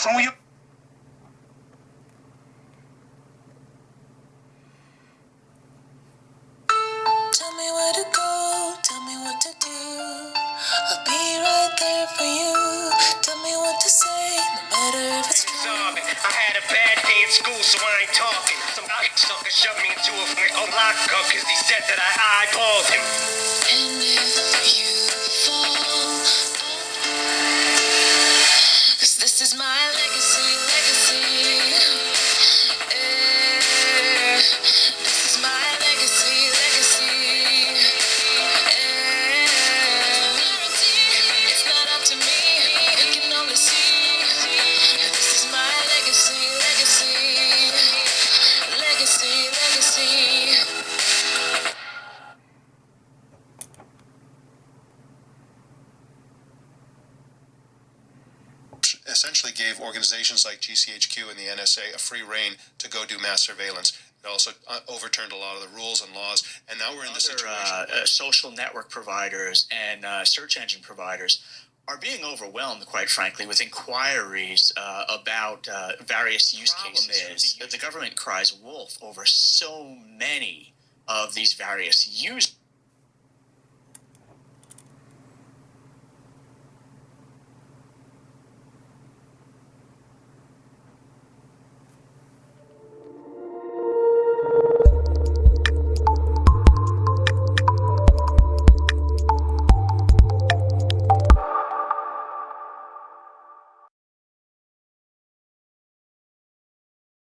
from you. Tell me where to go, tell me what to do. I'll be right there for you. Tell me what to say, no matter if it's true. I had a bad day at school, so I ain't talking. Some sucker shoved me into a lockup because he said that I eyeballed him. And if you fall, 'cause this is my legacy. This is my legacy. It's not up to me, you can only see. This is my legacy. Essentially gave organizations like GCHQ and the NSA a free rein to go do mass surveillance. It also overturned a lot of the rules and laws, and now we're in the situation. Social network providers and search engine providers are being overwhelmed, quite frankly, with inquiries about various use cases. The government cries wolf over so many of these various use